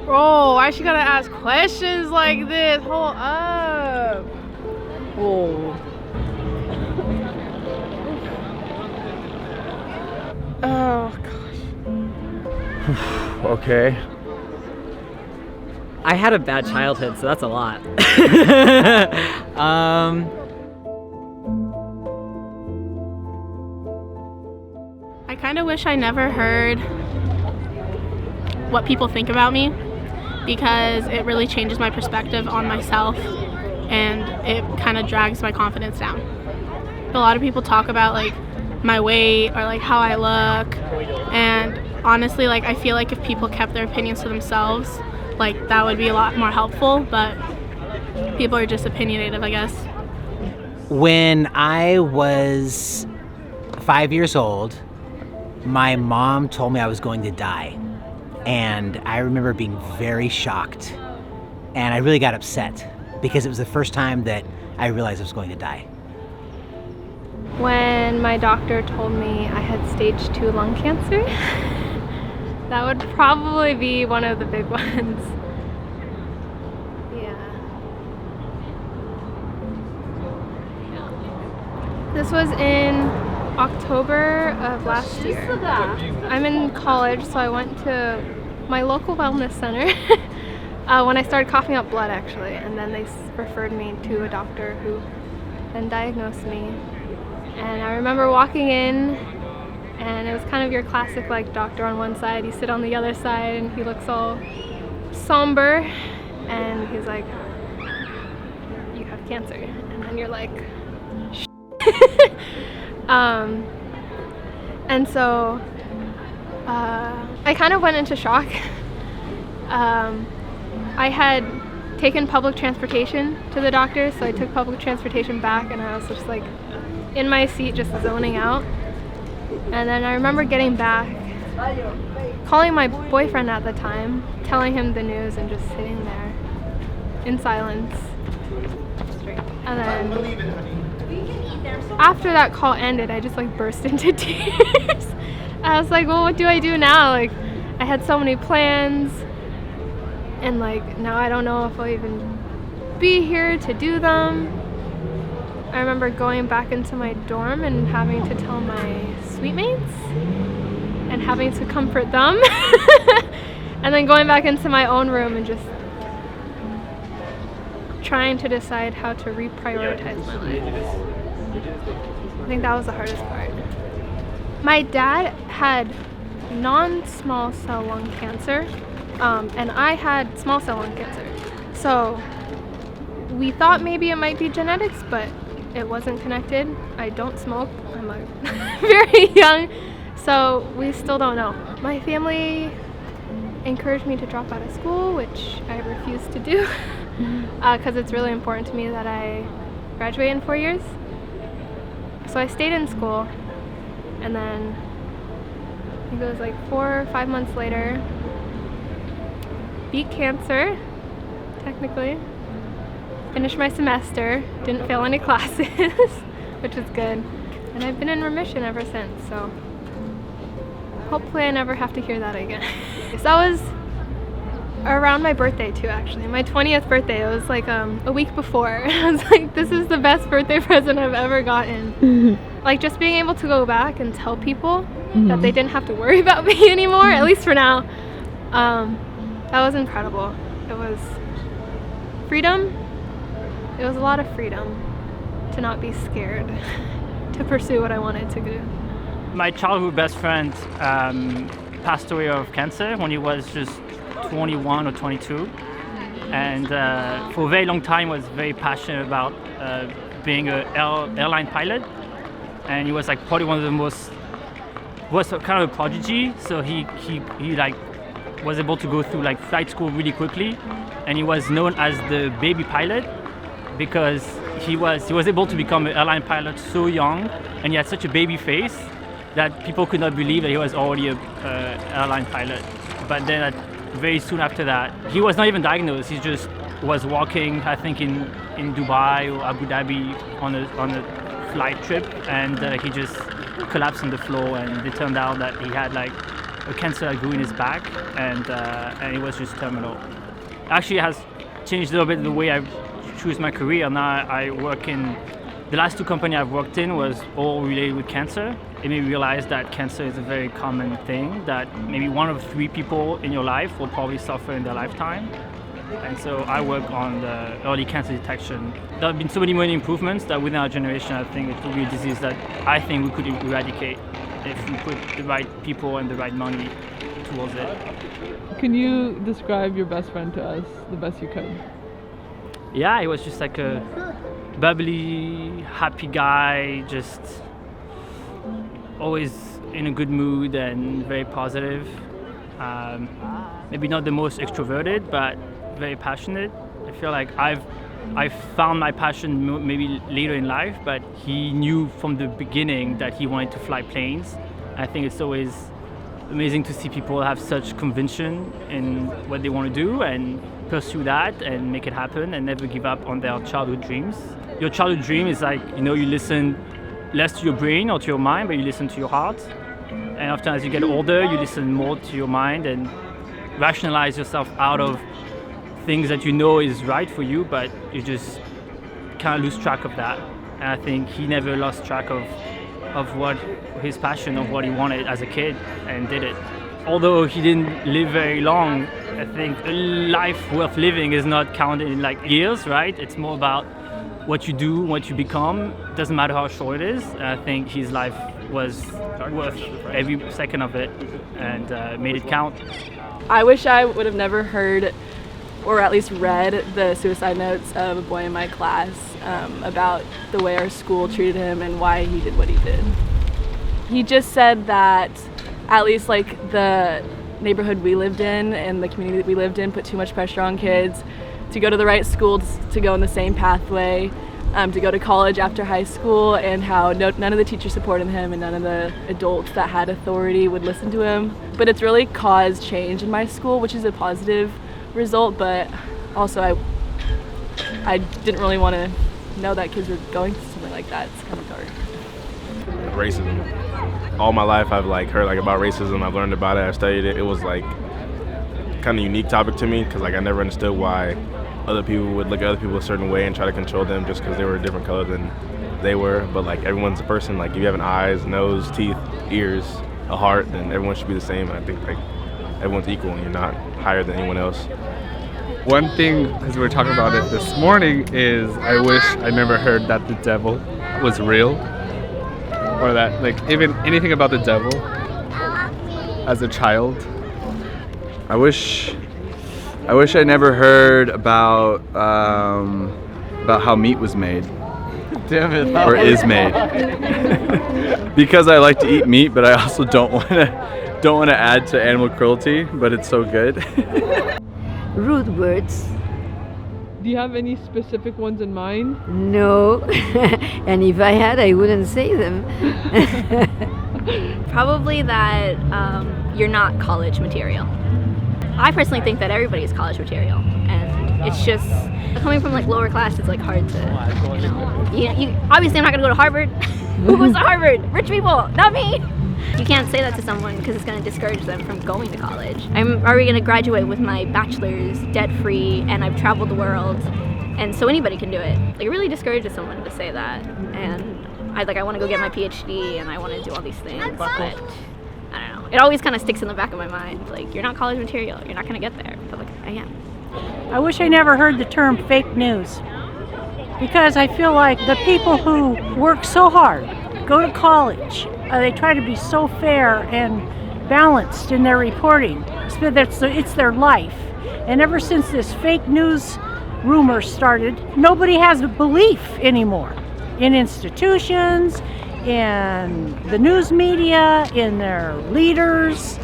Bro, why she gotta ask questions like this? Hold up. Whoa. Oh, gosh. Okay. I had a bad childhood, so that's a lot. I kind of wish I never heard what people think about me, because it really changes my perspective on myself and it kind of drags my confidence down. A lot of people talk about like my weight or like how I look, and honestly, like I feel like if people kept their opinions to themselves, like that would be a lot more helpful, but people are just opinionated, I guess. When I was 5 years old, my mom told me I was going to die. And I remember being very shocked. And I really got upset because it was the first time that I realized I was going to die. When my doctor told me I had stage 2 lung cancer, that would probably be one of the big ones. This was in October of last year. I'm in college, so I went to my local wellness center when I started coughing up blood, actually, and then they referred me to a doctor who then diagnosed me. And I remember walking in, and it was kind of your classic like doctor on one side, you sit on the other side, and he looks all somber, and he's like, "You have cancer," and then you're like, and so I kind of went into shock. I had taken public transportation to the doctor, so I took public transportation back, and I was just like in my seat just zoning out. And then I remember getting back, calling my boyfriend at the time, telling him the news, and just sitting there in silence. And then after that call ended, I just like burst into tears. I was like, well, what do I do now? Like, I had so many plans, and like now I don't know if I'll even be here to do them. I remember going back into my dorm and having to tell my suite mates and having to comfort them. And then going back into my own room and just trying to decide how to reprioritize my life. I think that was the hardest part. My dad had non-small cell lung cancer, and I had small cell lung cancer. So we thought maybe it might be genetics, but it wasn't connected. I don't smoke. I'm like very young, so we still don't know. My family encouraged me to drop out of school, which I refused to do because it's really important to me that I graduate in 4 years. So I stayed in school, and then I think it was like 4 or 5 months later, beat cancer, technically. Finished my semester, didn't fail any classes, which is good. And I've been in remission ever since, so hopefully I never have to hear that again. So that was around my birthday too, actually. My 20th birthday. It was like a week before. I was like, this is the best birthday present I've ever gotten. Like just being able to go back and tell people that they didn't have to worry about me anymore, at least for now. That was incredible. It was freedom. It was a lot of freedom to not be scared to pursue what I wanted to do. My childhood best friend passed away of cancer when he was just 21 or 22, and for a very long time was very passionate about being an airline pilot, and he was like probably one of the most, was kind of a prodigy, so he like was able to go through like flight school really quickly, and he was known as the baby pilot because he was able to become an airline pilot so young, and he had such a baby face that people could not believe that he was already a airline pilot. But then very soon after that, he was not even diagnosed. He just was walking, I think in Dubai or Abu Dhabi on a flight trip, and he just collapsed on the floor, and it turned out that he had like a cancer that grew in his back, and it was just terminal. Actually, it has changed a little bit the way I choose my career. Now I work in, the last 2 companies I've worked in was all related with cancer. It made me realize that cancer is a very common thing, that maybe 1 of 3 people in your life will probably suffer in their lifetime. And so I work on the early cancer detection. There have been so many improvements that within our generation, I think it will be a disease that I think we could eradicate if we put the right people and the right money towards it. Can you describe your best friend to us the best you could? Yeah, he was just like a bubbly, happy guy, just always in a good mood and very positive. Maybe not the most extroverted, but very passionate. I feel like I found my passion maybe later in life, but he knew from the beginning that he wanted to fly planes. I think it's always amazing to see people have such conviction in what they want to do and pursue that and make it happen and never give up on their childhood dreams. Your childhood dream is like, you listen less to your brain or to your mind, but you listen to your heart. And often as you get older, you listen more to your mind and rationalize yourself out of things that you know is right for you, but you just kind of lose track of that. And I think he never lost track of what his passion, of what he wanted as a kid, and did it. Although he didn't live very long, I think a life worth living is not counted in like years, right? It's more about what you do, what you become. It doesn't matter how short it is. And I think his life was worth every second of it and made it count. I wish I would have never heard or at least read the suicide notes of a boy in my class about the way our school treated him and why he did what he did. He just said that at least like the neighborhood we lived in and the community that we lived in put too much pressure on kids to go to the right school, to go in the same pathway, to go to college after high school, and how none of the teachers supported him and none of the adults that had authority would listen to him. But it's really caused change in my school, which is a positive result, but also I didn't really want to know that kids were going through something like that. It's kind of dark. Racism. All my life I've heard about racism. I've learned about it. I've studied it. It was kind of unique topic to me because I never understood why other people would look at other people a certain way and try to control them just because they were a different color than they were. But everyone's a person. If you have an eyes, nose, teeth, ears, a heart, then everyone should be the same. And I think everyone's equal and you're not higher than anyone else. One thing, because we were talking about it this morning, is I wish I never heard that the devil was real, or that even anything about the devil as a child. I wish I never heard about how meat was made. Damn it! Or is made. Because I like to eat meat, but I also don't want to add to animal cruelty. But it's so good. Rude words. Do you have any specific ones in mind? No, and if I had, I wouldn't say them. Probably that you're not college material. I personally think that everybody is college material, and it's just coming from lower class. It's hard to, you obviously I'm not gonna go to Harvard. Who goes to Harvard? Rich people, not me. You can't say that to someone because it's going to discourage them from going to college. I'm already going to graduate with my bachelor's debt-free, and I've traveled the world, and so anybody can do it. It really discourages someone to say that, and I want to go get my PhD, and I want to do all these things, but I don't know. It always kind of sticks in the back of my mind, you're not college material, you're not going to get there, but I am. I wish I never heard the term fake news, because I feel like the people who work so hard, go to college, they try to be so fair and balanced in their reporting. It's their life. And ever since this fake news rumor started, nobody has a belief anymore in institutions, in the news media, in their leaders.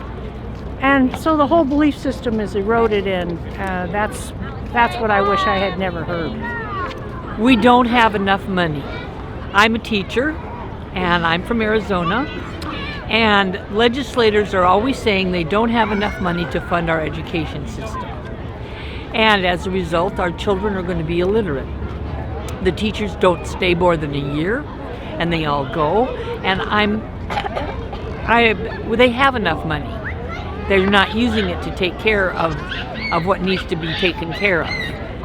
And so the whole belief system is eroded, and that's what I wish I had never heard. We don't have enough money. I'm a teacher, and I'm from Arizona, and legislators are always saying they don't have enough money to fund our education system. And as a result, our children are going to be illiterate. The teachers don't stay more than a year, and they all go. And they have enough money, They're not using it to take care of what needs to be taken care of.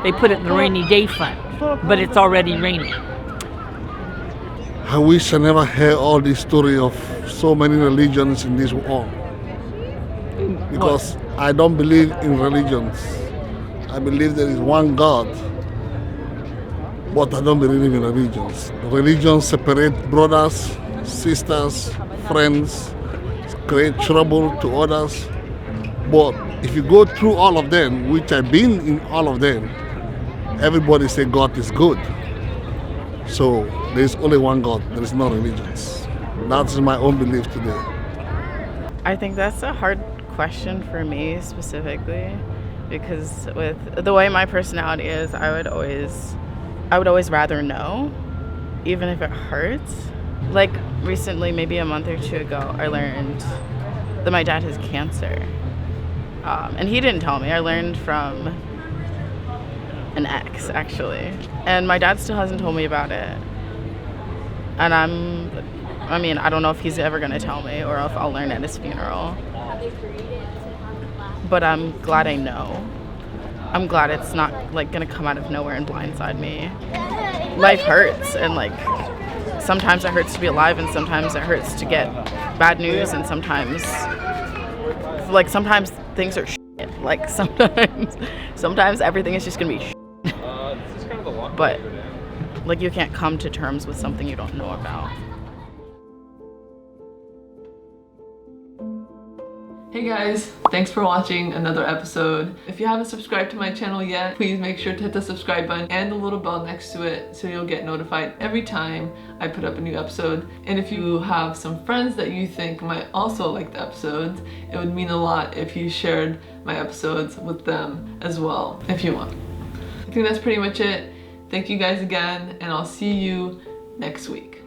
They put it in the rainy day fund, but it's already raining. I wish I never heard all this story of so many religions in this world. Because I don't believe in religions. I believe there is one God, but I don't believe in religions. Religions separate brothers, sisters, friends, create trouble to others. But if you go through all of them, which I've been in all of them, everybody say God is good. So there is only one God, there is no religions. That's my own belief today. I think that's a hard question for me specifically, because with the way my personality is, I would always rather know, even if it hurts. Like recently, maybe a month or two ago, I learned that my dad has cancer. And he didn't tell me. I learned from an ex, actually. And my dad still hasn't told me about it. And I don't know if he's ever gonna tell me or if I'll learn at his funeral. But I'm glad I know. I'm glad it's not like gonna come out of nowhere and blindside me. Life hurts, and like sometimes it hurts to be alive, and sometimes it hurts to get bad news, and sometimes things are shit. Like sometimes everything is just gonna be shit. But like you can't come to terms with something you don't know about. Hey guys, thanks for watching another episode. If you haven't subscribed to my channel yet, please make sure to hit the subscribe button and the little bell next to it so you'll get notified every time I put up a new episode. And if you have some friends that you think might also like the episodes, it would mean a lot if you shared my episodes with them as well, if you want. I think that's pretty much it. Thank you guys again, and I'll see you next week.